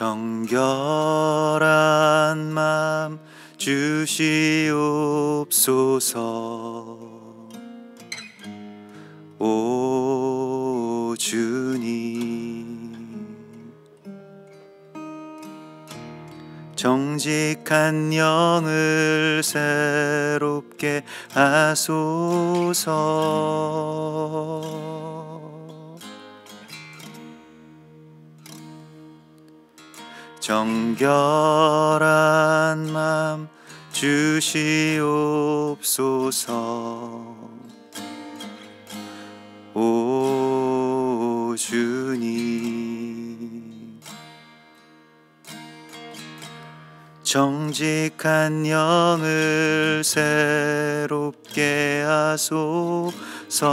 정결한 맘 주시옵소서. 오 주님, 정직한 영을 새롭게 하소서. 정결한 맘 주시옵소서. 오 주님, 정직한 영을 새롭게 하소서.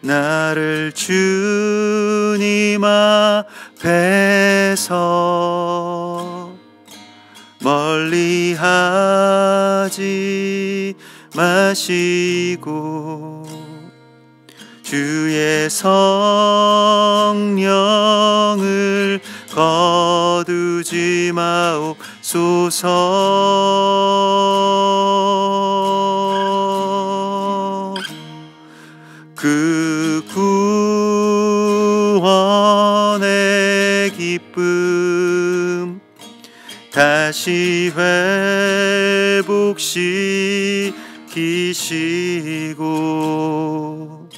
나를 주님 앞에서 멀리하지 마시고 주의 성령을 거두지 마옵소서. 그 구원의 기쁨 다시 회복시키시고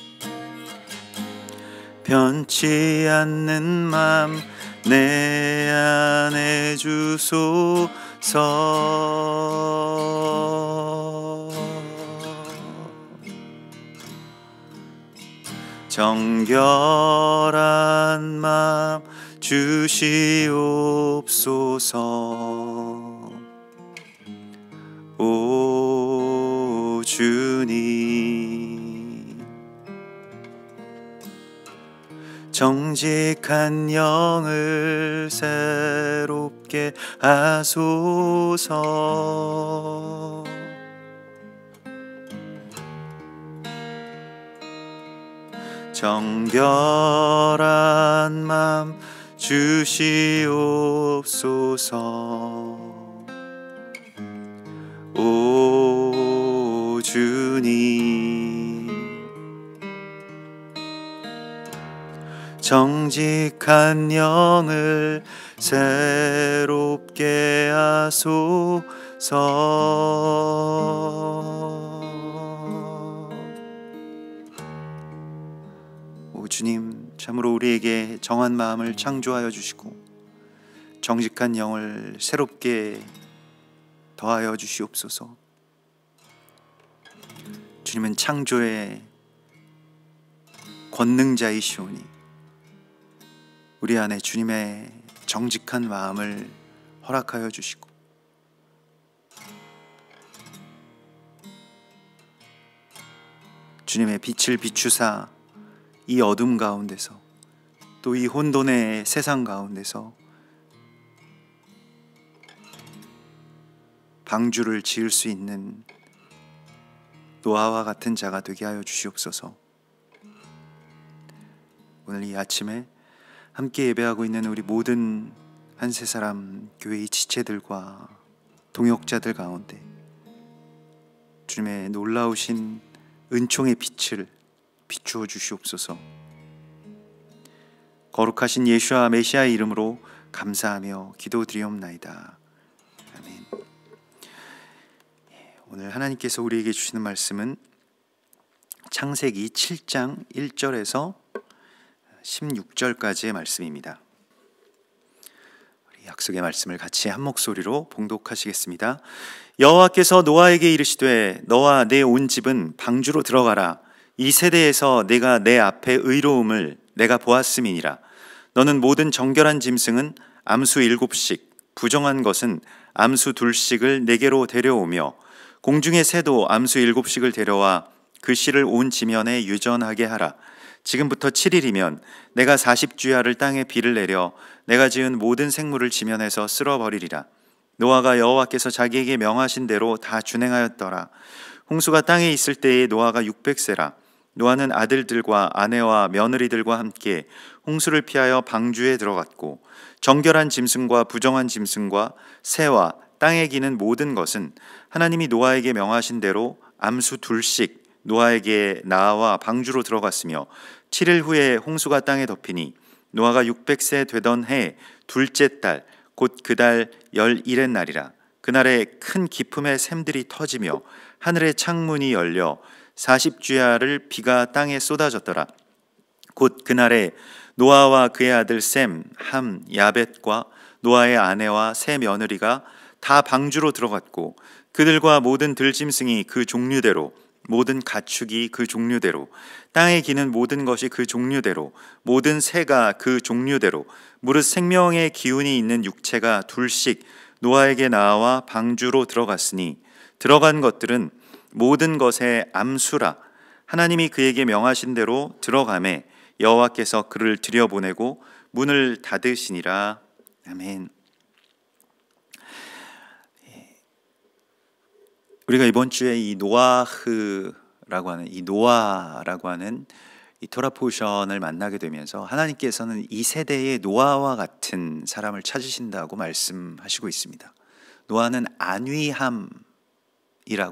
변치 않는 맘 내 안에 주소서. 정결한 맘 주시옵소서. 오 주님, 정직한 영을 새롭게 하소서. 정결한 맘 주시옵소서. 오 주님, 정직한 영을 새롭게 하소서. 오 주님, 참으로 우리에게 정한 마음을 창조하여 주시고 정직한 영을 새롭게 더하여 주시옵소서. 주님은 창조의 권능자이시오니 우리 안에 주님의 정직한 마음을 허락하여 주시고 주님의 빛을 비추사 이 어둠 가운데서 또 이 혼돈의 세상 가운데서 방주를 지을 수 있는 노아와 같은 자가 되게 하여 주시옵소서. 오늘 이 아침에 함께 예배하고 있는 우리 모든 한세사람 교회의 지체들과 동역자들 가운데 주님의 놀라우신 은총의 빛을 비추어 주시옵소서. 거룩하신 예수와 메시아의 이름으로 감사하며 기도드리옵나이다. 아멘. 오늘 하나님께서 우리에게 주시는 말씀은 창세기 7장 1절에서 16절까지의 말씀입니다. 우리 약속의 말씀을 같이 한 목소리로 봉독하시겠습니다. 여호와께서 노아에게 이르시되 너와 내 온 집은 방주로 들어가라. 이 세대에서 내가 내 앞에 의로움을 내가 보았음이니라. 너는 모든 정결한 짐승은 암수 7씩 부정한 것은 암수 2씩을 내게로 데려오며 공중의 새도 암수 7씩을 데려와 그 씨를 온 지면에 유전하게 하라. 지금부터 7일이면 내가 40주야를 땅에 비를 내려 내가 지은 모든 생물을 지면에서 쓸어버리리라. 노아가 여호와께서 자기에게 명하신 대로 다 준행하였더라. 홍수가 땅에 있을 때에 노아가 600세라. 노아는 아들들과 아내와 며느리들과 함께 홍수를 피하여 방주에 들어갔고 정결한 짐승과 부정한 짐승과 새와 땅에 기는 모든 것은 하나님이 노아에게 명하신 대로 암수 둘씩 노아에게 나와 방주로 들어갔으며 7일 후에 홍수가 땅에 덮이니 노아가 600세 되던 해 둘째 달 곧 그 달 11의 날이라. 그날에 큰 기품의 샘들이 터지며 하늘의 창문이 열려 40주야를 비가 땅에 쏟아졌더라. 곧 그날에 노아와 그의 아들 셈, 함, 야벳과 노아의 아내와 세 며느리가 다 방주로 들어갔고 그들과 모든 들짐승이 그 종류대로 모든 가축이 그 종류대로 땅에 기는 모든 것이 그 종류대로 모든 새가 그 종류대로 무릇 생명의 기운이 있는 육체가 둘씩 노아에게 나와 방주로 들어갔으니 들어간 것들은 모든 것의 암수라. 하나님이 그에게 명하신 대로 들어가매 여호와께서 그를 들여보내고 문을 닫으시니라. 아멘. 우리가 이번 주에 이 노아라고 하는 이 토라 포션을 만나게 되면서 하나님께서는 이 세대의 노아와 같은 사람을 찾으신다고 말씀하시고 있습니다. 노아는 안위함이라고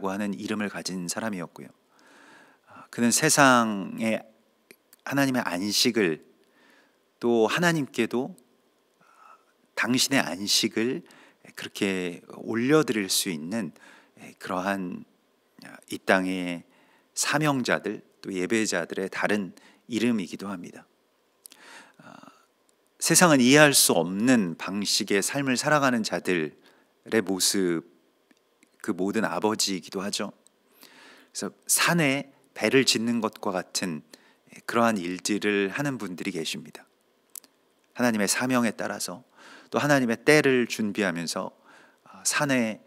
하는 이름을 가진 사람이었고요. 그는 세상에 하나님의 안식을 또 하나님께도 당신의 안식을 그렇게 올려드릴 수 있는 그러한 이 땅의 사명자들 또 예배자들의 다른 이름이기도 합니다. 세상은 이해할 수 없는 방식의 삶을 살아가는 자들의 모습, 그 모든 아버지이기도 하죠. 그래서 산에 배를 짓는 것과 같은 그러한 일들을 하는 분들이 계십니다. 하나님의 사명에 따라서 또 하나님의 때를 준비하면서 산에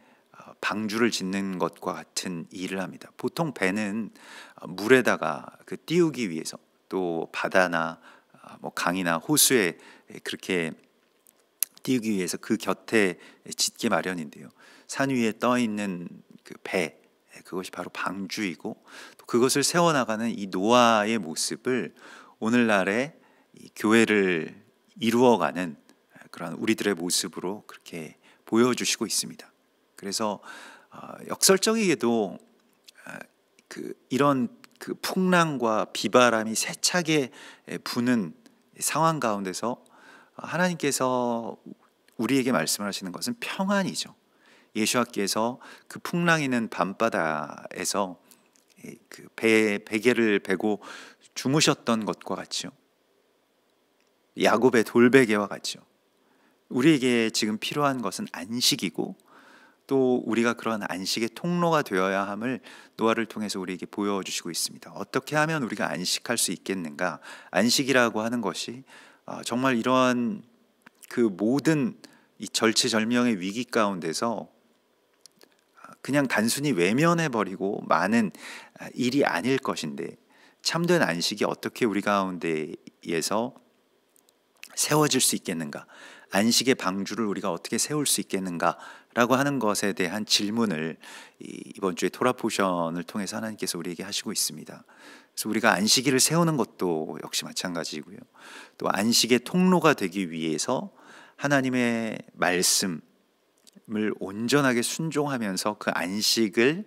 방주를 짓는 것과 같은 일을 합니다. 보통 배는 물에다가 띄우기 위해서 또 바다나 강이나 호수에 그렇게 띄우기 위해서 그 곁에 짓기 마련인데요. 산 위에 떠 있는 그 배, 그것이 바로 방주이고 또 그것을 세워나가는 이 노아의 모습을 오늘날의 이 교회를 이루어가는 그런 우리들의 모습으로 그렇게 보여주시고 있습니다. 그래서 역설적이게도 이런 풍랑과 비바람이 세차게 부는 상황 가운데서 하나님께서 우리에게 말씀을 하시는 것은 평안이죠. 예수와께서 그 풍랑이는 밤바다에서 그 베개를 베고 주무셨던 것과 같죠. 야곱의 돌베개와 같죠. 우리에게 지금 필요한 것은 안식이고 또 우리가 그런 안식의 통로가 되어야 함을 노아를 통해서 우리에게 보여주시고 있습니다. 어떻게 하면 우리가 안식할 수 있겠는가? 안식이라고 하는 것이 정말 이러한 그 모든 이 절체절명의 위기 가운데서 그냥 단순히 외면해버리고 많은 일이 아닐 것인데 참된 안식이 어떻게 우리 가운데에서 세워질 수 있겠는가? 안식의 방주를 우리가 어떻게 세울 수 있겠는가라고 하는 것에 대한 질문을 이번 주에 토라 포션을 통해서 하나님께서 우리에게 하시고 있습니다. 그래서 우리가 안식일을 세우는 것도 역시 마찬가지고요. 또 안식의 통로가 되기 위해서 하나님의 말씀을 온전하게 순종하면서 그 안식을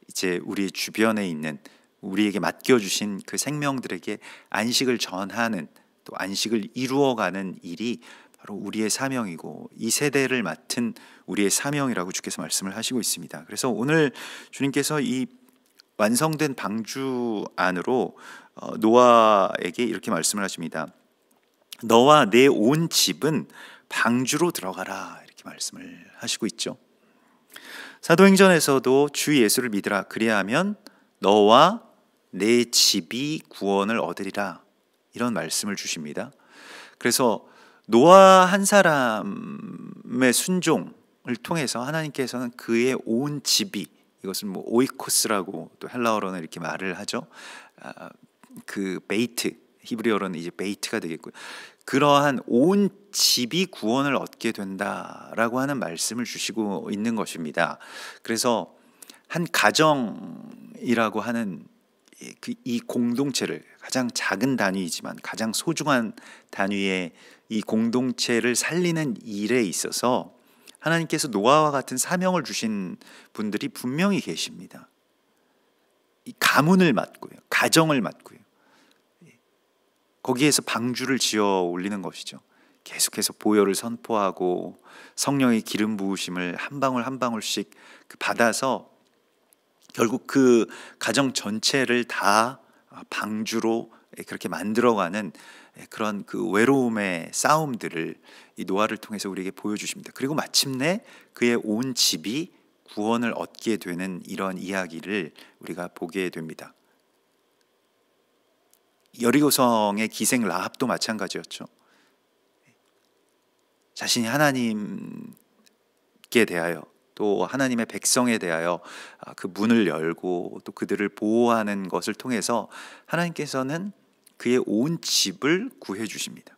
이제 우리 주변에 있는 우리에게 맡겨주신 그 생명들에게 안식을 전하는 또 안식을 이루어가는 일이 바로 우리의 사명이고 이 세대를 맡은 우리의 사명이라고 주께서 말씀을 하시고 있습니다. 그래서 오늘 주님께서 이 완성된 방주 안으로 노아에게 이렇게 말씀을 하십니다. 너와 내 온 집은 방주로 들어가라, 이렇게 말씀을 하시고 있죠. 사도행전에서도 주 예수를 믿으라, 그리하면 너와 내 집이 구원을 얻으리라, 이런 말씀을 주십니다. 그래서 노아 한 사람의 순종을 통해서 하나님께서는 그의 온 집이, 이것은 오이코스라고 또 헬라어로는 이렇게 말을 하죠. 그 베이트, 히브리어로는 이제 베이트가 되겠고요. 그러한 온 집이 구원을 얻게 된다라고 하는 말씀을 주시고 있는 것입니다. 그래서 한 가정이라고 하는 이 공동체를, 가장 작은 단위이지만 가장 소중한 단위의 이 공동체를 살리는 일에 있어서 하나님께서 노아와 같은 사명을 주신 분들이 분명히 계십니다. 이 가문을 맡고요, 가정을 맡고요, 거기에서 방주를 지어 올리는 것이죠. 계속해서 보혈을 선포하고 성령의 기름 부으심을 한 방울 한 방울씩 받아서 결국 그 가정 전체를 다 방주로 그렇게 만들어가는 그런 그 외로움의 싸움들을 이 노아를 통해서 우리에게 보여주십니다. 그리고 마침내 그의 온 집이 구원을 얻게 되는 이런 이야기를 우리가 보게 됩니다. 여리고성의 기생 라합도 마찬가지였죠. 자신이 하나님께 대하여 또 하나님의 백성에 대하여 그 문을 열고 또 그들을 보호하는 것을 통해서 하나님께서는 그의 온 집을 구해 주십니다.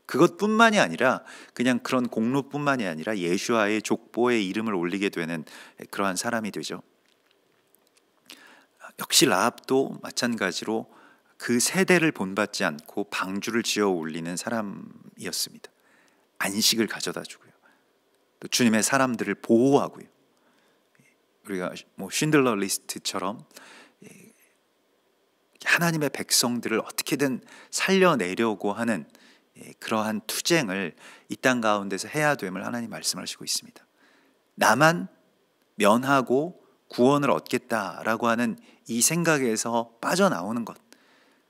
그것뿐만이 아니라 그냥 그런 공로뿐만이 아니라 예수와의 족보에 이름을 올리게 되는 그러한 사람이 되죠. 역시 라합도 마찬가지로 그 세대를 본받지 않고 방주를 지어 올리는 사람이었습니다. 안식을 가져다 주고요, 또 주님의 사람들을 보호하고요. 우리가 쉰들러 리스트처럼 하나님의 백성들을 어떻게든 살려내려고 하는 그러한 투쟁을 이 땅 가운데서 해야 됨을 하나님 말씀하시고 있습니다. 나만 면하고 구원을 얻겠다라고 하는 이 생각에서 빠져나오는 것,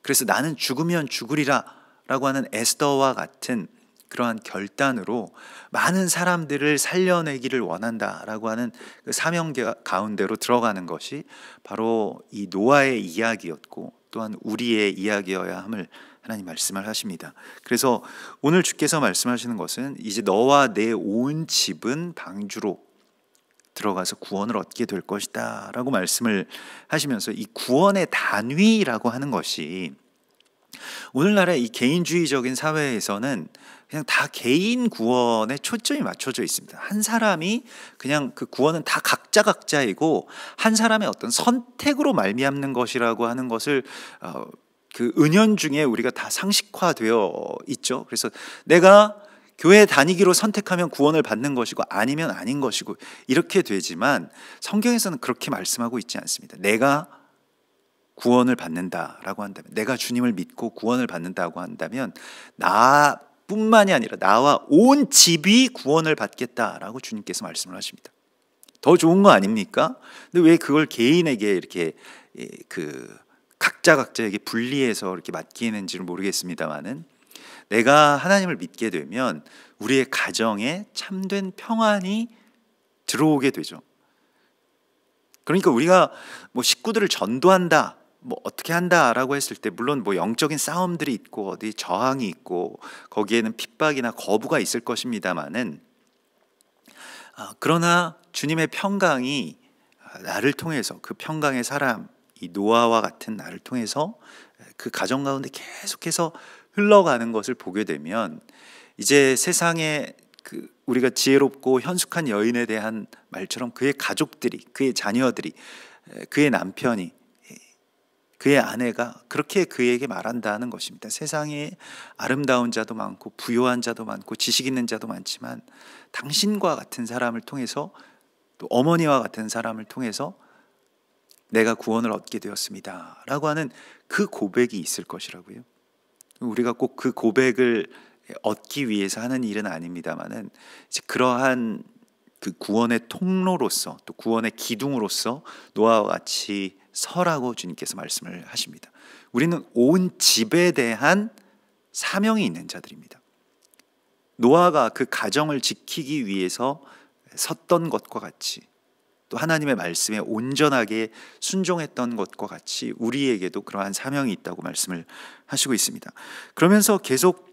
그래서 나는 죽으면 죽으리라 라고 하는 에스더와 같은 그러한 결단으로 많은 사람들을 살려내기를 원한다라고 하는 그 사명 가운데로 들어가는 것이 바로 이 노아의 이야기였고 또한 우리의 이야기여야 함을 하나님 말씀을 하십니다. 그래서 오늘 주께서 말씀하시는 것은 이제 너와 내 온 집은 방주로 들어가서 구원을 얻게 될 것이다 라고 말씀을 하시면서 이 구원의 단위라고 하는 것이 오늘날의 이 개인주의적인 사회에서는 그냥 다 개인 구원에 초점이 맞춰져 있습니다. 한 사람이 그냥 그 구원은 다 각자이고 한 사람의 어떤 선택으로 말미암는 것이라고 하는 것을 그 은연중에 우리가 다 상식화되어 있죠. 그래서 내가 교회 다니기로 선택하면 구원을 받는 것이고 아니면 아닌 것이고 이렇게 되지만 성경에서는 그렇게 말씀하고 있지 않습니다. 내가 구원을 받는다라고 한다면, 내가 주님을 믿고 구원을 받는다고 한다면 나뿐만이 아니라 나와 온 집이 구원을 받겠다라고 주님께서 말씀을 하십니다. 더 좋은 거 아닙니까? 근데 왜 그걸 개인에게 이렇게 그 각자에게 분리해서 이렇게 맡기는지를 모르겠습니다만은, 내가 하나님을 믿게 되면 우리의 가정에 참된 평안이 들어오게 되죠. 그러니까 우리가 식구들을 전도한다, 어떻게 한다라고 했을 때 물론 영적인 싸움들이 있고 어디 저항이 있고 거기에는 핍박이나 거부가 있을 것입니다만은, 그러나 주님의 평강이 나를 통해서, 그 평강의 사람 이 노아와 같은 나를 통해서 그 가정 가운데 계속해서 흘러가는 것을 보게 되면 이제 세상에 우리가 지혜롭고 현숙한 여인에 대한 말처럼 그의 가족들이, 그의 자녀들이, 그의 남편이, 그의 아내가 그렇게 그에게 말한다는 것입니다. 세상에 아름다운 자도 많고 부유한 자도 많고 지식 있는 자도 많지만 당신과 같은 사람을 통해서, 또 어머니와 같은 사람을 통해서 내가 구원을 얻게 되었습니다 라고 하는 그 고백이 있을 것이라고요. 우리가 꼭 그 고백을 얻기 위해서 하는 일은 아닙니다만은, 이제 그러한 그 구원의 통로로서, 또 구원의 기둥으로서 노아와 같이 서라고 주님께서 말씀을 하십니다. 우리는 온 집에 대한 사명이 있는 자들입니다. 노아가 그 가정을 지키기 위해서 섰던 것과 같이, 또 하나님의 말씀에 온전하게 순종했던 것과 같이 우리에게도 그러한 사명이 있다고 말씀을 하시고 있습니다. 그러면서 계속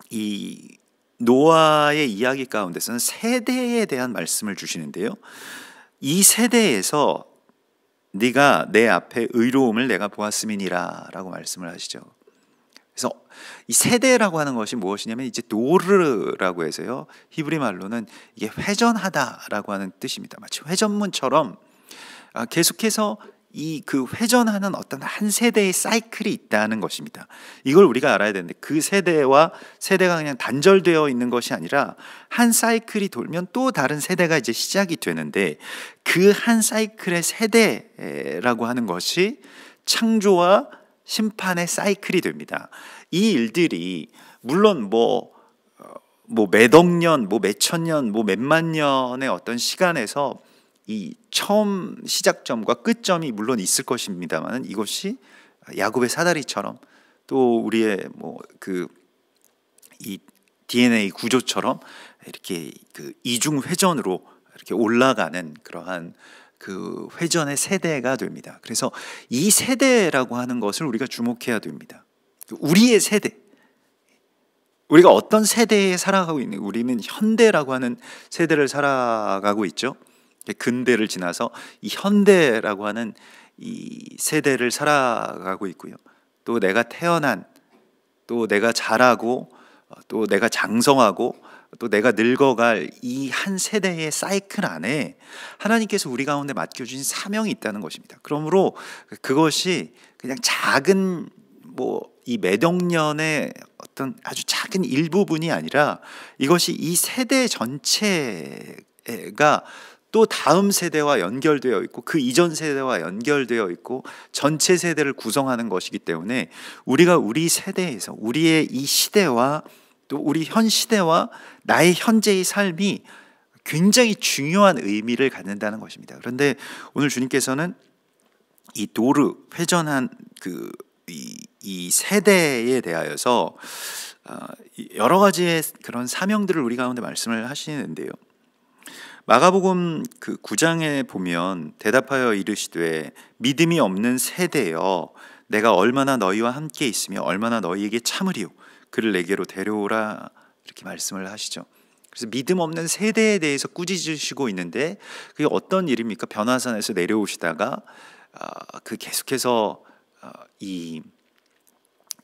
이 노아의 이야기 가운데서는 세대에 대한 말씀을 주시는데요, 이 세대에서 네가 내 앞에 의로움을 내가 보았음이니라 라고 말씀을 하시죠. 그래서 이 세대라고 하는 것이 무엇이냐면 이제 노르라고 해서요, 히브리 말로는 이게 회전하다라고 하는 뜻입니다. 마치 회전문처럼 계속해서 이 그 회전하는 어떤 한 세대의 사이클이 있다는 것입니다. 이걸 우리가 알아야 되는데, 그 세대와 세대가 그냥 단절되어 있는 것이 아니라 한 사이클이 돌면 또 다른 세대가 이제 시작이 되는데, 그 한 사이클의 세대라고 하는 것이 창조와 심판의 사이클이 됩니다. 이 일들이 물론 몇억 년, 몇천 년, 몇만 년의 어떤 시간에서 이 처음 시작점과 끝점이 물론 있을 것입니다만, 이것이 야곱의 사다리처럼 또 우리의 이 DNA 구조처럼 이렇게 그 이중 회전으로 이렇게 올라가는 그러한 그 회전의 세대가 됩니다. 그래서 이 세대라고 하는 것을 우리가 주목해야 됩니다. 우리의 세대, 우리가 어떤 세대에 살아가고 있는, 우리는 현대라고 하는 세대를 살아가고 있죠. 근대를 지나서 이 현대라고 하는 이 세대를 살아가고 있고요. 또 내가 태어난, 또 내가 자라고, 또 내가 장성하고, 또 내가 늙어갈 이 한 세대의 사이클 안에 하나님께서 우리 가운데 맡겨주신 사명이 있다는 것입니다. 그러므로 그것이 그냥 작은 이 몇억 년의 어떤 아주 작은 일부분이 아니라, 이것이 이 세대 전체가 또 다음 세대와 연결되어 있고, 그 이전 세대와 연결되어 있고, 전체 세대를 구성하는 것이기 때문에 우리가 우리 세대에서 우리의 이 시대와 또 우리 현 시대와 나의 현재의 삶이 굉장히 중요한 의미를 갖는다는 것입니다. 그런데 오늘 주님께서는 이 도르, 회전한 이 세대에 대하여서 여러 가지의 그런 사명들을 우리 가운데 말씀을 하시는데요. 마가복음 그 9장에 보면 대답하여 이르시되 믿음이 없는 세대여, 내가 얼마나 너희와 함께 있으며 얼마나 너희에게 참으리요, 그를 내게로 데려오라, 이렇게 말씀을 하시죠. 그래서 믿음 없는 세대에 대해서 꾸짖으시고 있는데, 그게 어떤 일입니까? 변화산에서 내려오시다가 그 계속해서 이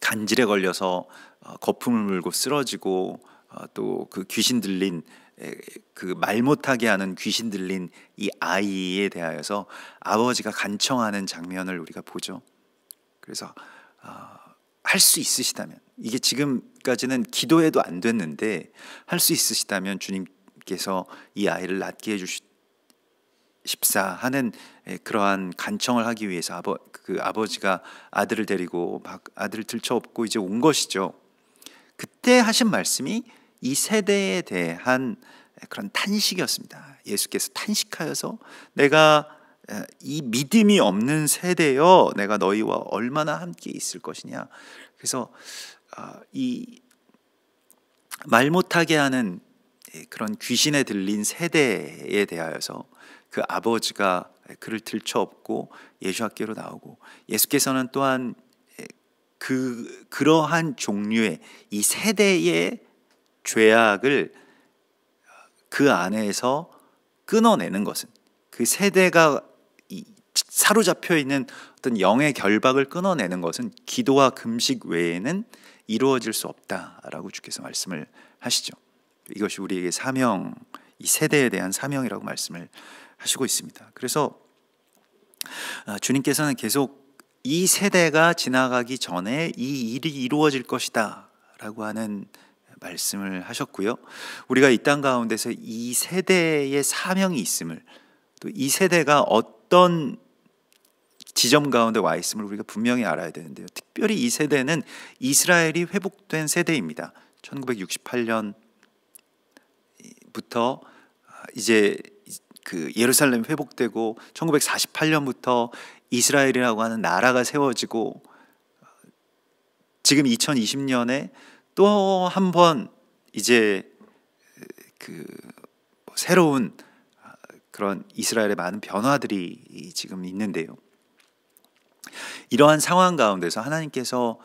간질에 걸려서 거품을 물고 쓰러지고, 또 그 귀신 들린, 그 말 못하게 하는 귀신 들린 이 아이에 대하여서 아버지가 간청하는 장면을 우리가 보죠. 그래서 할 수 있으시다면, 이게 지금까지는 기도해도 안 됐는데 할 수 있으시다면 주님께서 이 아이를 낫게 해주십사 하는 그러한 간청을 하기 위해서 아버지가 아들을 데리고 아들을 들쳐업고 이제 온 것이죠. 그때 하신 말씀이 이 세대에 대한 그런 탄식이었습니다. 예수께서 탄식하여서 내가 이 믿음이 없는 세대여, 내가 너희와 얼마나 함께 있을 것이냐. 그래서 이 말 못하게 하는 그런 귀신에 들린 세대에 대하여서 그 아버지가 그를 들쳐업고 예수께로 나오고, 예수께서는 또한 그러한 종류의 이 세대의 죄악을 그 안에서 끊어내는 것은, 그 세대가 사로잡혀 있는 어떤 영의 결박을 끊어내는 것은 기도와 금식 외에는 이루어질 수 없다라고 주께서 말씀을 하시죠. 이것이 우리에게 사명, 이 세대에 대한 사명이라고 말씀을 하시고 있습니다. 그래서 주님께서는 계속 이 세대가 지나가기 전에 이 일이 이루어질 것이다 라고 하는 말씀을 하셨고요. 우리가 이 땅 가운데서 이 세대의 사명이 있음을, 또 이 세대가 어떤 지점 가운데 와 있음을 우리가 분명히 알아야 되는데요. 특별히 이 세대는 이스라엘이 회복된 세대입니다. 1968년부터 이제 그 예루살렘이 회복되고, 1948년부터 이스라엘이라고 하는 나라가 세워지고, 지금 2020년에 또 한 번 이제 그 새로운 그런 이스라엘의 많은 변화들이 지금 있는데요. 이러한 상황 가운데서 하나님께서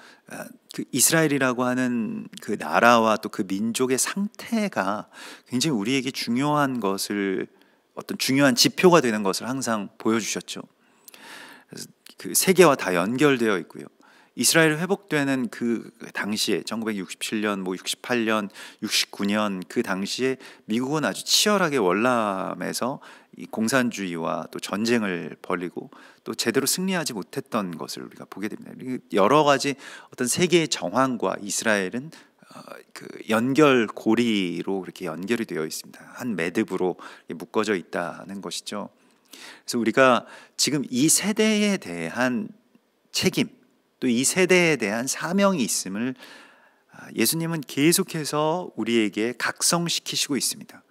그 이스라엘이라고 하는 그 나라와 또 그 민족의 상태가 굉장히 우리에게 중요한 것을, 어떤 중요한 지표가 되는 것을 항상 보여주셨죠. 그래서 그 세계와 다 연결되어 있고요. 이스라엘이 회복되는 그 당시에 1967년, 68년, 69년 그 당시에 미국은 아주 치열하게 월남에서 이 공산주의와 또 전쟁을 벌이고 또 제대로 승리하지 못했던 것을 우리가 보게 됩니다. 여러 가지 어떤 세계의 정황과 이스라엘은 그 연결고리로 그렇게 연결이 되어 있습니다. 한 매듭으로 묶어져 있다는 것이죠. 그래서 우리가 지금 이 세대에 대한 책임, 또 이 세대에 대한 사명이 있음을 예수님은 계속해서 우리에게 각성시키시고 있습니다.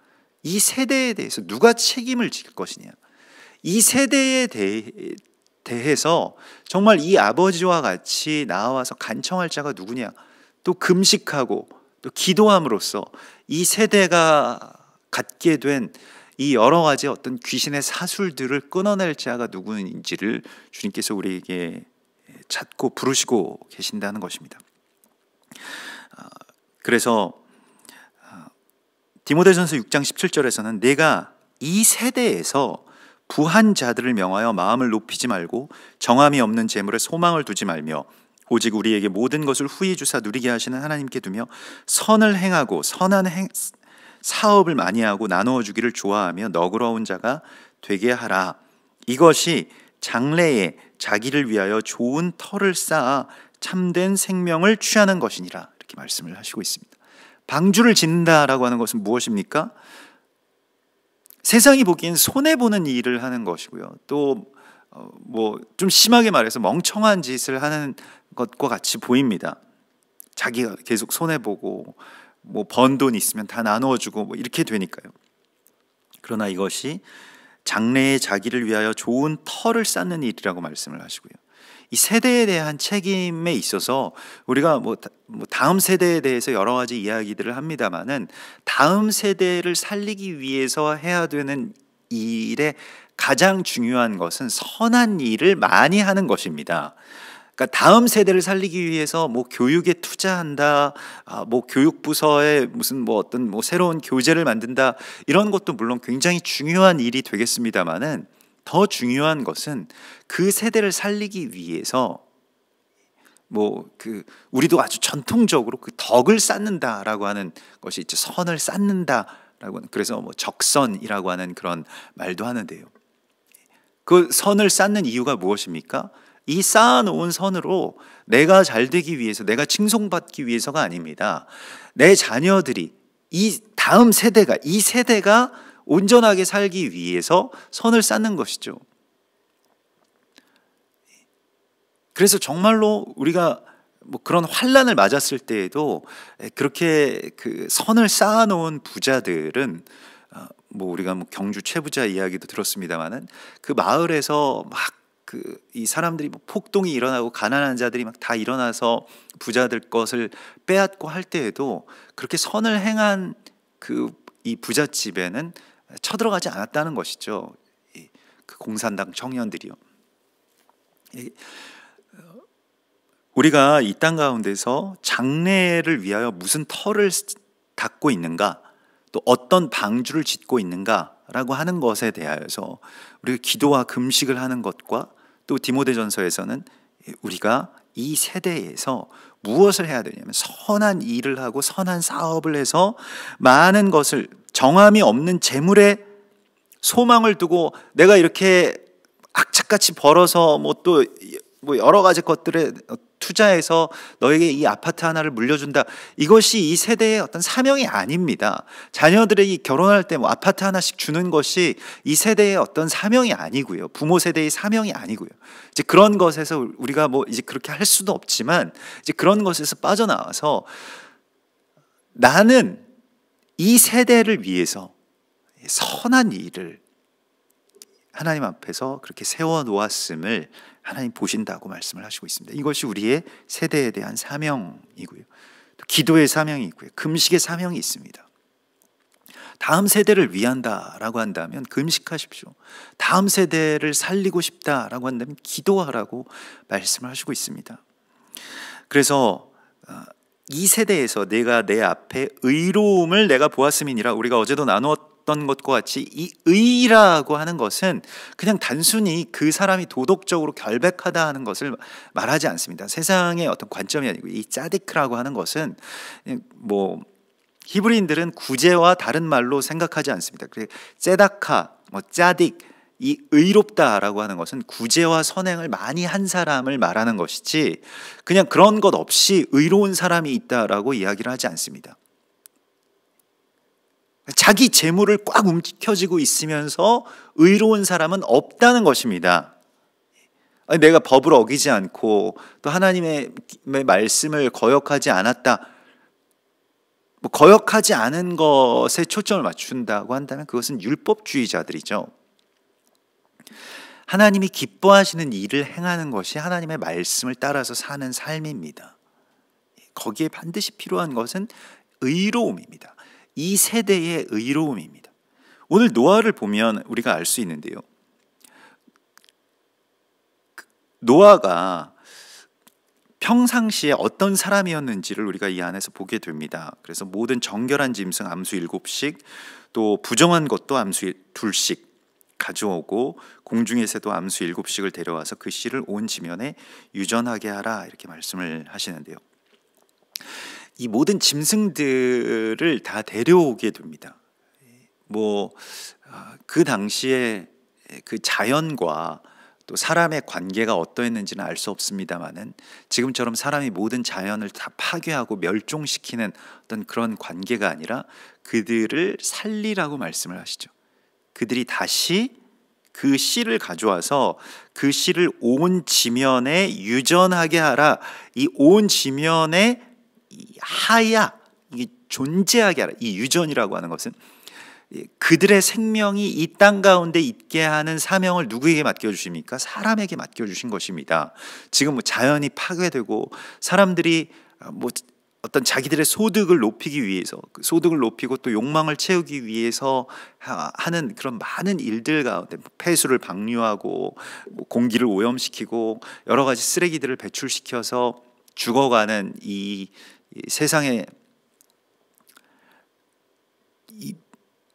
이 세대에 대해서 누가 책임을 질 것이냐, 이 세대에 대해서 정말 이 아버지와 같이 나와서 간청할 자가 누구냐, 또 금식하고 또 기도함으로써 이 세대가 갖게 된 이 여러 가지 어떤 귀신의 사술들을 끊어낼 자가 누구인지를 주님께서 우리에게 찾고 부르시고 계신다는 것입니다. 그래서 디모데전서 6장 17절에서는 내가 이 세대에서 부한 자들을 명하여 마음을 높이지 말고 정함이 없는 재물에 소망을 두지 말며 오직 우리에게 모든 것을 후히 주사 누리게 하시는 하나님께 두며 선을 행하고 선한 사업을 많이 하고 나누어 주기를 좋아하며 너그러운 자가 되게 하라. 이것이 장래에 자기를 위하여 좋은 터를 쌓아 참된 생명을 취하는 것이니라. 이렇게 말씀을 하시고 있습니다. 방주를 짓는다라고 하는 것은 무엇입니까? 세상이 보기엔 손해보는 일을 하는 것이고요. 또 뭐 좀 심하게 말해서 멍청한 짓을 하는 것과 같이 보입니다. 자기가 계속 손해보고 뭐 번 돈 있으면 다 나누어주고 뭐 이렇게 되니까요. 그러나 이것이 장래에 자기를 위하여 좋은 터를 쌓는 일이라고 말씀을 하시고요. 이 세대에 대한 책임에 있어서 우리가 뭐 다음 세대에 대해서 여러 가지 이야기들을 합니다마는 다음 세대를 살리기 위해서 해야 되는 일에 가장 중요한 것은 선한 일을 많이 하는 것입니다. 그러니까 다음 세대를 살리기 위해서 뭐 교육에 투자한다, 뭐 교육부서에 무슨 뭐 어떤 뭐 새로운 교재를 만든다, 이런 것도 물론 굉장히 중요한 일이 되겠습니다만은 더 중요한 것은 그 세대를 살리기 위해서 뭐 우리도 아주 전통적으로 그 덕을 쌓는다라고 하는 것이 있죠. 선을 쌓는다라고 하는, 그래서 뭐 적선이라고 하는 그런 말도 하는데요. 그 선을 쌓는 이유가 무엇입니까? 이 쌓아놓은 선으로 내가 잘 되기 위해서, 내가 칭송받기 위해서가 아닙니다. 내 자녀들이, 이 다음 세대가, 이 세대가 온전하게 살기 위해서 선을 쌓는 것이죠. 그래서 정말로 우리가 뭐 그런 환난을 맞았을 때에도 그렇게 그 선을 쌓아놓은 부자들은 뭐 우리가 뭐 경주 최부자 이야기도 들었습니다만은 그 마을에서 막 이 사람들이 뭐 폭동이 일어나고 가난한 자들이 막 다 일어나서 부자들 것을 빼앗고 할 때에도 그렇게 선을 행한 이 부잣집에는 쳐들어가지 않았다는 것이죠. 그 공산당 청년들이요. 우리가 이 땅 가운데서 장래를 위하여 무슨 터를 닦고 있는가, 또 어떤 방주를 짓고 있는가라고 하는 것에 대하여서 우리가 기도와 금식을 하는 것과, 또 디모데전서에서는 우리가 이 세대에서 무엇을 해야 되냐면 선한 일을 하고 선한 사업을 해서 많은 것을, 정함이 없는 재물에 소망을 두고 내가 이렇게 악착같이 벌어서 뭐 또 뭐 여러 가지 것들에 투자해서 너에게 이 아파트 하나를 물려준다, 이것이 이 세대의 어떤 사명이 아닙니다. 자녀들에게 결혼할 때 뭐 아파트 하나씩 주는 것이 이 세대의 어떤 사명이 아니고요, 부모 세대의 사명이 아니고요. 이제 그런 것에서 우리가 뭐 이제 그렇게 할 수도 없지만, 이제 그런 것에서 빠져나와서 나는 이 세대를 위해서 선한 일을 하나님 앞에서 그렇게 세워 놓았음을 하나님 보신다고 말씀을 하시고 있습니다. 이것이 우리의 세대에 대한 사명이고요, 또 기도의 사명이 있고요, 금식의 사명이 있습니다. 다음 세대를 위한다라고 한다면 금식하십시오. 다음 세대를 살리고 싶다라고 한다면 기도하라고 말씀을 하시고 있습니다. 그래서 이 세대에서 내가 내 앞에 의로움을 내가 보았음이니라, 우리가 어제도 나누었던 것과 같이 이 의라고 하는 것은 그냥 단순히 그 사람이 도덕적으로 결백하다 하는 것을 말하지 않습니다. 세상의 어떤 관점이 아니고 이 짜디크라고 하는 것은 뭐 히브리인들은 구제와 다른 말로 생각하지 않습니다. ጼ다카, 짜딕, 이 의롭다라고 하는 것은 구제와 선행을 많이 한 사람을 말하는 것이지 그냥 그런 것 없이 의로운 사람이 있다라고 이야기를 하지 않습니다. 자기 재물을 꽉 움켜쥐고 있으면서 의로운 사람은 없다는 것입니다. 내가 법을 어기지 않고 또 하나님의 말씀을 거역하지 않았다. 거역하지 않은 것에 초점을 맞춘다고 한다면 그것은 율법주의자들이죠. 하나님이 기뻐하시는 일을 행하는 것이 하나님의 말씀을 따라서 사는 삶입니다. 거기에 반드시 필요한 것은 의로움입니다. 이 세대의 의로움입니다. 오늘 노아를 보면 우리가 알 수 있는데요. 노아가 평상시에 어떤 사람이었는지를 우리가 이 안에서 보게 됩니다. 그래서 모든 정결한 짐승 암수 7씩, 또 부정한 것도 암수 2씩 가져오고 공중의 새도 암수 7씩을 데려와서 그 씨를 온 지면에 유전하게 하라, 이렇게 말씀을 하시는데요. 이 모든 짐승들을 다 데려오게 됩니다. 그 당시에 그 자연과 또 사람의 관계가 어떠했는지는 알 수 없습니다만은 지금처럼 사람이 모든 자연을 다 파괴하고 멸종시키는 어떤 그런 관계가 아니라 그들을 살리라고 말씀을 하시죠. 그들이 다시 그 씨를 가져와서 그 씨를 온 지면에 유전하게 하라. 이 온 지면에 하야, 이게 존재하게 하라. 이 유전이라고 하는 것은 그들의 생명이 이 땅 가운데 있게 하는 사명을 누구에게 맡겨주십니까? 사람에게 맡겨주신 것입니다. 지금 자연이 파괴되고 사람들이 어떤 자기들의 소득을 높이기 위해서, 소득을 높이고 또 욕망을 채우기 위해서 하는 그런 많은 일들 가운데 폐수를 방류하고 공기를 오염시키고 여러 가지 쓰레기들을 배출시켜서 죽어가는 이 세상에 이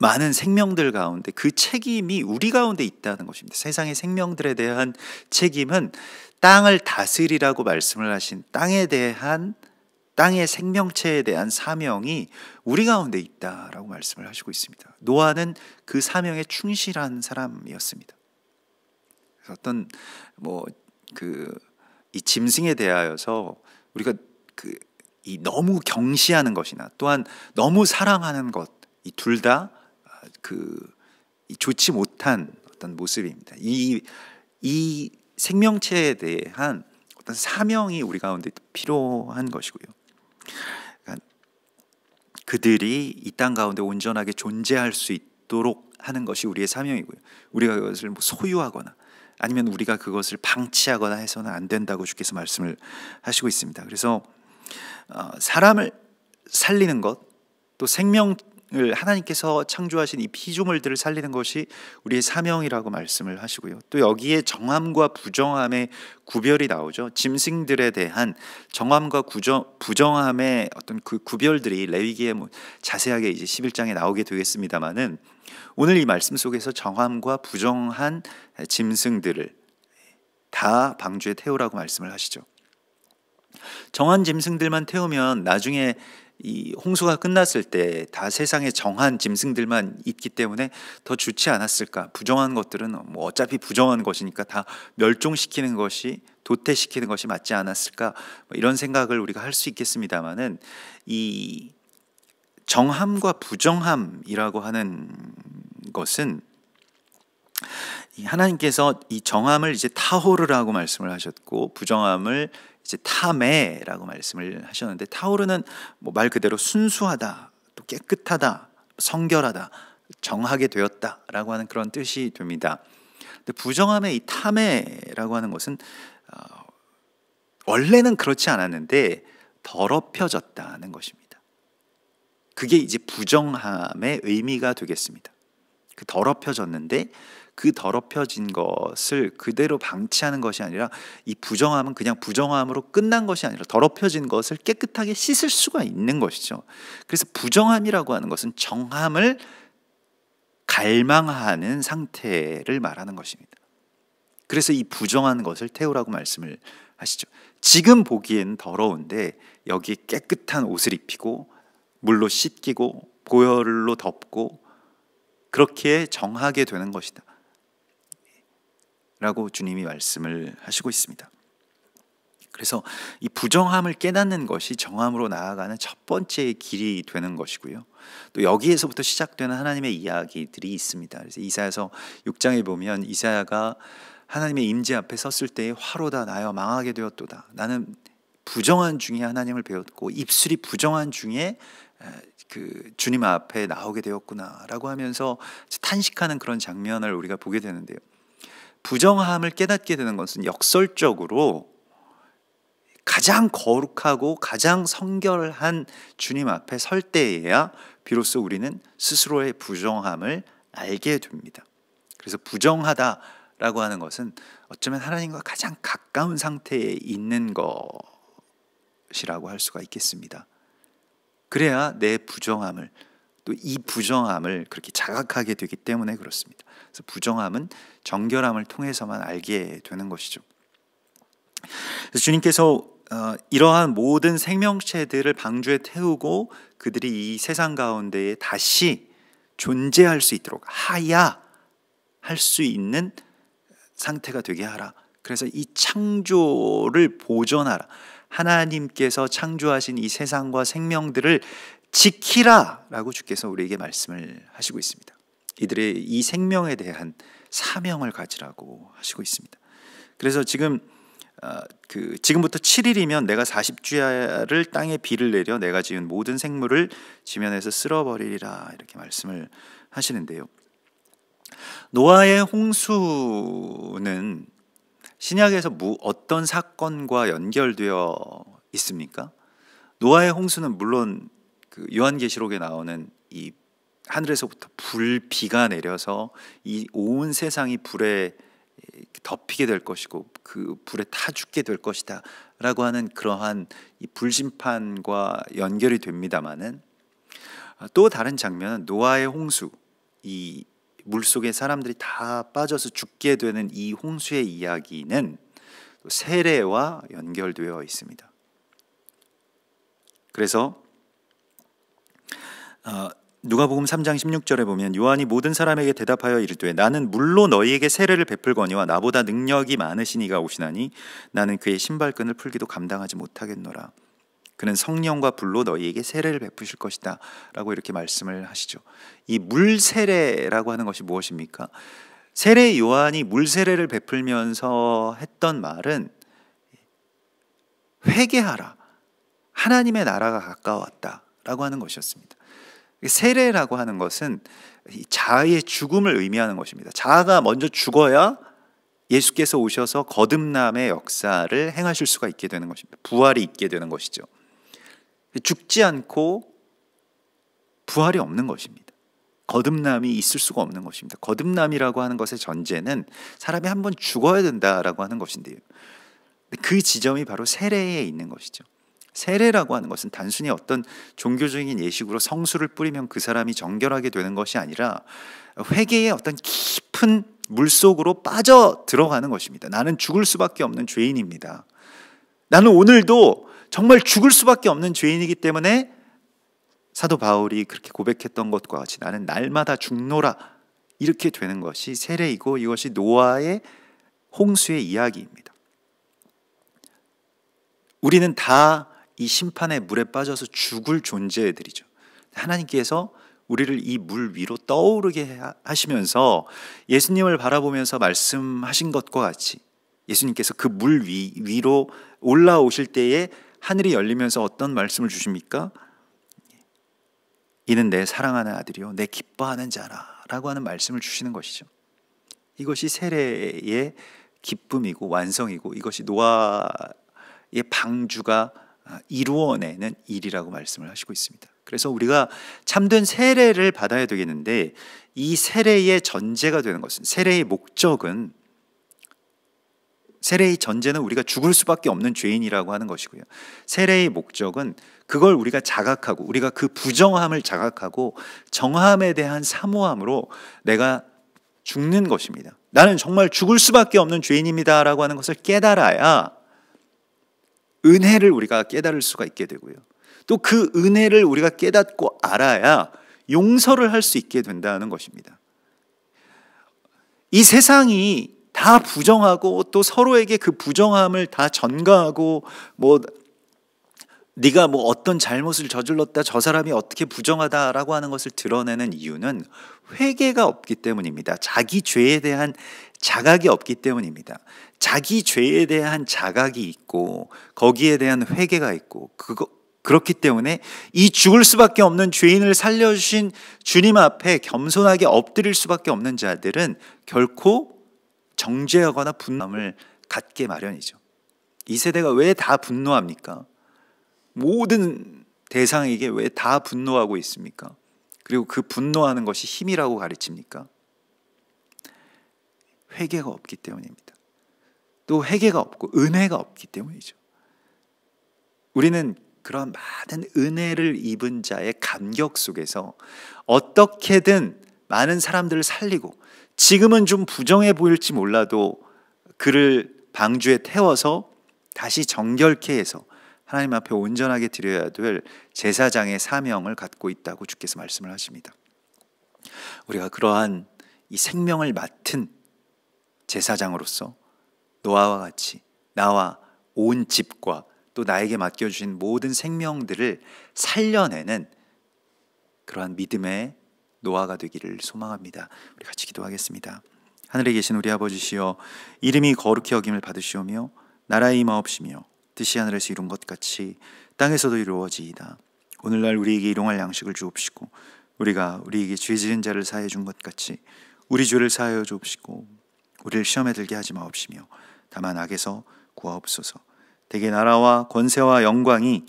많은 생명들 가운데 그 책임이 우리 가운데 있다는 것입니다. 세상의 생명들에 대한 책임은 땅을 다스리라고 말씀을 하신 땅의 생명체에 대한 사명이 우리 가운데 있다라고 말씀을 하시고 있습니다. 노아는 그 사명에 충실한 사람이었습니다. 그래서 어떤 이 짐승에 대하여서 우리가 이 너무 경시하는 것이나 또한 너무 사랑하는 것, 이 둘 다 좋지 못한 어떤 모습입니다. 이 생명체에 대한 어떤 사명이 우리 가운데 필요한 것이고요. 그러니까 그들이 이 땅 가운데 온전하게 존재할 수 있도록 하는 것이 우리의 사명이고요. 우리가 그것을 소유하거나 아니면 우리가 그것을 방치하거나 해서는 안 된다고 주께서 말씀을 하시고 있습니다. 그래서 사람을 살리는 것, 또 생명을 하나님께서 창조하신 이 피조물들을 살리는 것이 우리의 사명이라고 말씀을 하시고요. 또 여기에 정함과 부정함의 구별이 나오죠. 짐승들에 대한 정함과 부정함의 어떤 그 구별들이 레위기에 자세하게 이제 11장에 나오게 되겠습니다만은 오늘 이 말씀 속에서 정함과 부정한 짐승들을 다 방주에 태우라고 말씀을 하시죠. 정한 짐승들만 태우면 나중에 이 홍수가 끝났을 때 다 세상에 정한 짐승들만 있기 때문에 더 좋지 않았을까? 부정한 것들은 어차피 부정한 것이니까 다 멸종시키는 것이, 도태시키는 것이 맞지 않았을까? 이런 생각을 우리가 할 수 있겠습니다만은 이 정함과 부정함이라고 하는 것은 하나님께서 이 정함을 이제 타호르라고 말씀을 하셨고 부정함을 이제 타메라고 말씀을 하셨는데, 타오르는 말 그대로 순수하다, 또 깨끗하다, 성결하다, 정하게 되었다라고 하는 그런 뜻이 됩니다. 근데 부정함의 이 타메라고 하는 것은 원래는 그렇지 않았는데 더럽혀졌다는 것입니다. 그게 이제 부정함의 의미가 되겠습니다. 그 더럽혀졌는데 그 더럽혀진 것을 그대로 방치하는 것이 아니라 이 부정함은 그냥 부정함으로 끝난 것이 아니라 더럽혀진 것을 깨끗하게 씻을 수가 있는 것이죠. 그래서 부정함이라고 하는 것은 정함을 갈망하는 상태를 말하는 것입니다. 그래서 이 부정한 것을 태우라고 말씀을 하시죠. 지금 보기엔 더러운데 여기에 깨끗한 옷을 입히고 물로 씻기고 보혈로 덮고 그렇게 정하게 되는 것이다 라고 주님이 말씀을 하시고 있습니다. 그래서 이 부정함을 깨닫는 것이 정함으로 나아가는 첫 번째 길이 되는 것이고요. 또 여기에서부터 시작되는 하나님의 이야기들이 있습니다. 그래서 이사야서 6장에 보면 이사야가 하나님의 임재 앞에 섰을 때에 화로다 나여 망하게 되었도다. 나는 부정한 중에 하나님을 배웠고 입술이 부정한 중에 그 주님 앞에 나오게 되었구나라고 하면서 탄식하는 그런 장면을 우리가 보게 되는데요. 부정함을 깨닫게 되는 것은 역설적으로 가장 거룩하고 가장 성결한 주님 앞에 설 때에야 비로소 우리는 스스로의 부정함을 알게 됩니다. 그래서 부정하다라고 하는 것은 어쩌면 하나님과 가장 가까운 상태에 있는 것이라고 할 수가 있겠습니다. 그래야 내 부정함을 또 이 부정함을 그렇게 자각하게 되기 때문에 그렇습니다. 그래서 부정함은 정결함을 통해서만 알게 되는 것이죠. 그래서 주님께서 이러한 모든 생명체들을 방주에 태우고 그들이 이 세상 가운데에 다시 존재할 수 있도록 하야 할 수 있는 상태가 되게 하라. 그래서 이 창조를 보존하라. 하나님께서 창조하신 이 세상과 생명들을 지키라 라고 주께서 우리에게 말씀을 하시고 있습니다. 이들의 이 생명에 대한 사명을 가지라고 하시고 있습니다. 그래서 지금부터 7일이면 내가 40주야를 땅에 비를 내려 내가 지은 모든 생물을 지면에서 쓸어버리리라 이렇게 말씀을 하시는데요. 노아의 홍수는 신약에서 어떤 사건과 연결되어 있습니까? 노아의 홍수는 물론 그 요한계시록에 나오는 이 하늘에서부터 불비가 내려서 이 온 세상이 불에 덮이게 될 것이고 그 불에 타 죽게 될 것이다 라고 하는 그러한 이 불심판과 연결이 됩니다마는 또 다른 장면은 노아의 홍수, 이 물속에 사람들이 다 빠져서 죽게 되는 이 홍수의 이야기는 세례와 연결되어 있습니다. 그래서 누가복음 3장 16절에 보면 요한이 모든 사람에게 대답하여 이르되 나는 물로 너희에게 세례를 베풀거니와 나보다 능력이 많으신 이가 오시나니 나는 그의 신발끈을 풀기도 감당하지 못하겠노라. 그는 성령과 불로 너희에게 세례를 베푸실 것이다 라고 이렇게 말씀을 하시죠. 이 물 세례라고 하는 것이 무엇입니까? 세례 요한이 물 세례를 베풀면서 했던 말은 회개하라, 하나님의 나라가 가까웠다 라고 하는 것이었습니다. 세례라고 하는 것은 자아의 죽음을 의미하는 것입니다. 자아가 먼저 죽어야 예수께서 오셔서 거듭남의 역사를 행하실 수가 있게 되는 것입니다. 부활이 있게 되는 것이죠. 죽지 않고 부활이 없는 것입니다. 거듭남이 있을 수가 없는 것입니다. 거듭남이라고 하는 것의 전제는 사람이 한번 죽어야 된다라고 하는 것인데요. 그 지점이 바로 세례에 있는 것이죠. 세례라고 하는 것은 단순히 어떤 종교적인 예식으로 성수를 뿌리면 그 사람이 정결하게 되는 것이 아니라 회개의 어떤 깊은 물속으로 빠져 들어가는 것입니다. 나는 죽을 수밖에 없는 죄인입니다. 나는 오늘도 정말 죽을 수밖에 없는 죄인이기 때문에 사도 바울이 그렇게 고백했던 것과 같이 나는 날마다 죽노라 이렇게 되는 것이 세례이고 이것이 노아의 홍수의 이야기입니다. 우리는 다 이 심판의 물에 빠져서 죽을 존재들이죠. 하나님께서 우리를 이 물 위로 떠오르게 하시면서 예수님을 바라보면서 말씀하신 것과 같이 예수님께서 그 물 위로 올라오실 때에 하늘이 열리면서 어떤 말씀을 주십니까? 이는 내 사랑하는 아들이요 내 기뻐하는 자라 라고 하는 말씀을 주시는 것이죠. 이것이 세례의 기쁨이고 완성이고 이것이 노아의 방주가 이루어내는 일이라고 말씀을 하시고 있습니다. 그래서 우리가 참된 세례를 받아야 되겠는데 이 세례의 전제가 되는 것은 세례의 전제는 우리가 죽을 수밖에 없는 죄인이라고 하는 것이고요. 세례의 목적은 그걸 우리가 자각하고 우리가 그 부정함을 자각하고 정함에 대한 사모함으로 내가 죽는 것입니다. 나는 정말 죽을 수밖에 없는 죄인입니다 라고 하는 것을 깨달아야 은혜를 우리가 깨달을 수가 있게 되고요. 또 그 은혜를 우리가 깨닫고 알아야 용서를 할 수 있게 된다는 것입니다. 이 세상이 다 부정하고 또 서로에게 그 부정함을 다 전가하고 네가 어떤 잘못을 저질렀다, 저 사람이 어떻게 부정하다라고 하는 것을 드러내는 이유는 회개가 없기 때문입니다. 자기 죄에 대한 자각이 없기 때문입니다. 자기 죄에 대한 자각이 있고 거기에 대한 회개가 있고 그렇기 때문에 이 죽을 수밖에 없는 죄인을 살려주신 주님 앞에 겸손하게 엎드릴 수밖에 없는 자들은 결코 정죄하거나 분노함을 갖게 마련이죠. 이 세대가 왜 다 분노합니까? 모든 대상에게 왜 다 분노하고 있습니까? 그리고 그 분노하는 것이 힘이라고 가르칩니까? 회개가 없기 때문입니다. 또 회개가 없고 은혜가 없기 때문이죠. 우리는 그런 많은 은혜를 입은 자의 감격 속에서 어떻게든 많은 사람들을 살리고, 지금은 좀 부정해 보일지 몰라도 그를 방주에 태워서 다시 정결케 해서 하나님 앞에 온전하게 드려야 될 제사장의 사명을 갖고 있다고 주께서 말씀을 하십니다. 우리가 그러한 이 생명을 맡은 제사장으로서 노아와 같이 나와 온 집과 또 나에게 맡겨주신 모든 생명들을 살려내는 그러한 믿음의 노아가 되기를 소망합니다. 우리 같이 기도하겠습니다. 하늘에 계신 우리 아버지시여, 이름이 거룩히 여김을 받으시오며 나라의 임하옵시며 뜻이 하늘에서 이룬 것 같이 땅에서도 이루어지이다. 오늘날 우리에게 일용할 양식을 주옵시고 우리가 우리에게 죄 지은 자를 사하여 준 것 같이 우리 죄를 사하여 주옵시고 우리를 시험에 들게 하지 마옵시며 다만 악에서 구하옵소서. 대개 나라와 권세와 영광이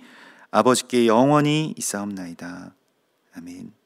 아버지께 영원히 있사옵나이다. 아멘.